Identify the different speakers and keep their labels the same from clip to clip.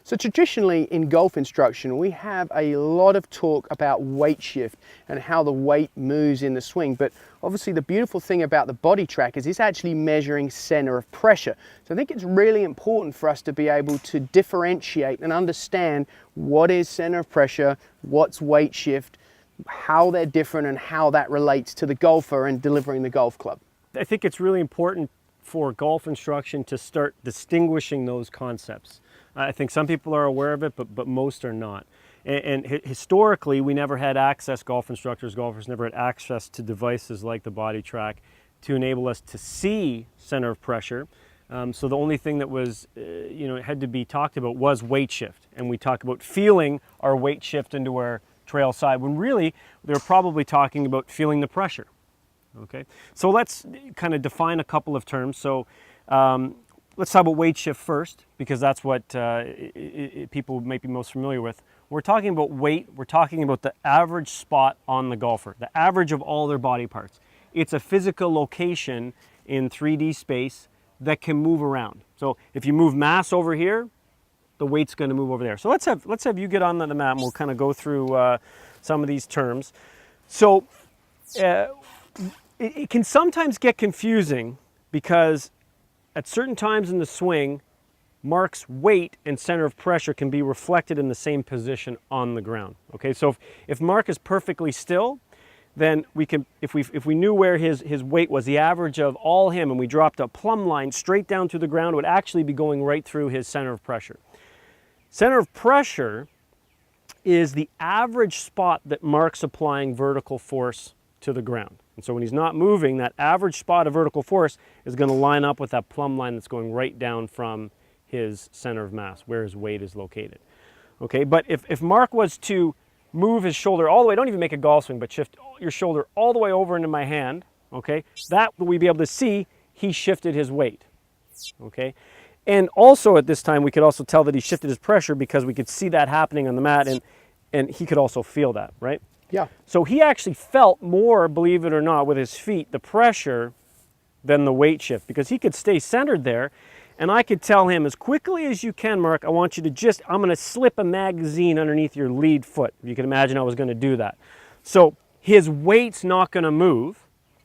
Speaker 1: So traditionally in golf instruction, we have a lot of talk about weight shift and how the weight moves in the swing. But obviously the beautiful thing about the BodiTrak is it's actually measuring center of pressure. So I think it's really important for us to be able to differentiate and understand what is center of pressure, what's weight shift, how they're different, and how that relates to the golfer and delivering the golf club.
Speaker 2: I think it's really important for golf instruction to start distinguishing those concepts. I think some people are aware of it, but most are not. And historically, we never had access, golfers never had access to devices like the BodiTrak to enable us to see center of pressure. So the only thing that was, had to be talked about was weight shift. And we talk about feeling our weight shift into our trail side, when really they're probably talking about feeling the pressure. Okay, so let's kind of define a couple of terms. So let's talk about weight shift first, because that's what people might be most familiar with. We're talking about weight, we're talking about the average spot on the golfer, the average of all their body parts. It's a physical location in 3D space that can move around. So if you move mass over here, the weight's going to move over there. So let's have you get on the map and we'll kind of go through some of these terms. So it can sometimes get confusing because at certain times in the swing, Mark's weight and center of pressure can be reflected in the same position on the ground. Okay, so if Mark is perfectly still, then we can, if we knew where his weight was, the average of all him, and we dropped a plumb line straight down to the ground, it would actually be going right through his center of pressure. Center of pressure is the average spot that Mark's applying vertical force to the ground. And so when he's not moving, that average spot of vertical force is going to line up with that plumb line that's going right down from his center of mass, where his weight is located. Okay, but if Mark was to move his shoulder all the way, don't even make a golf swing, but shift your shoulder all the way over into my hand, okay, that we'd be able to see he shifted his weight. Okay, and also at this time we could also tell that he shifted his pressure because we could see that happening on the mat, and he could also feel that, right?
Speaker 1: Yeah.
Speaker 2: So he actually felt more, believe it or not, with his feet, the pressure than the weight shift, because he could stay centered there, and I could tell him, as quickly as you can, Mark, I want you to I'm going to slip a magazine underneath your lead foot. You can imagine I was going to do that. So his weight's not going to move,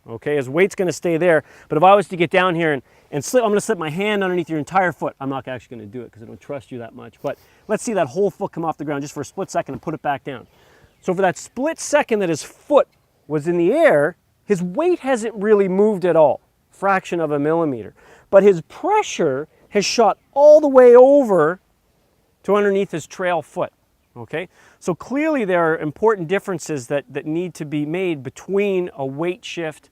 Speaker 2: okay? His weight's going to stay there, but if I was to get down here and slip, I'm going to slip my hand underneath your entire foot. I'm not actually going to do it because I don't trust you that much, but let's see that whole foot come off the ground just for a split second and put it back down. So for that split second that his foot was in the air, his weight hasn't really moved at all, fraction of a millimeter. But his pressure has shot all the way over to underneath his trail foot, okay? So clearly there are important differences that need to be made between a weight shift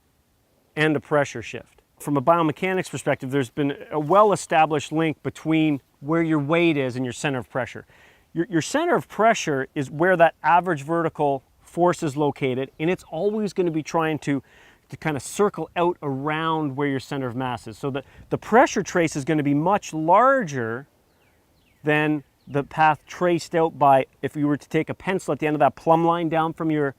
Speaker 2: and a pressure shift. From a biomechanics perspective, there's been a well-established link between where your weight is and your center of pressure. Your center of pressure is where that average vertical force is located, and it's always going to be trying to kind of circle out around where your center of mass is. So the pressure trace is going to be much larger than the path traced out by, if you were to take a pencil at the end of that plumb line down from your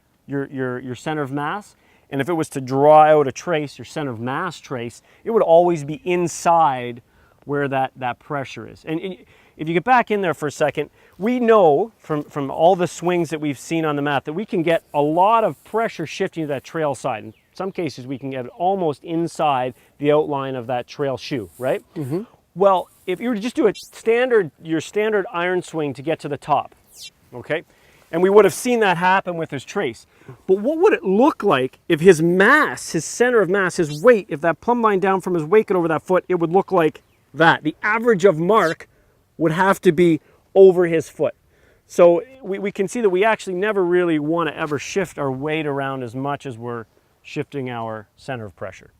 Speaker 2: center of mass, and if it was to draw out a trace, your center of mass trace, it would always be inside where that pressure is. And if you get back in there for a second, we know from all the swings that we've seen on the mat that we can get a lot of pressure shifting to that trail side. In some cases, we can get it almost inside the outline of that trail shoe, right? Mm-hmm. Well, if you were to just do your standard iron swing to get to the top, okay? And we would have seen that happen with his trace. But what would it look like if his mass, his center of mass, his weight, if that plumb line down from his weight got over that foot, it would look like that. The average of Mark would have to be over his foot. So we can see that we actually never really want to ever shift our weight around as much as we're shifting our center of pressure.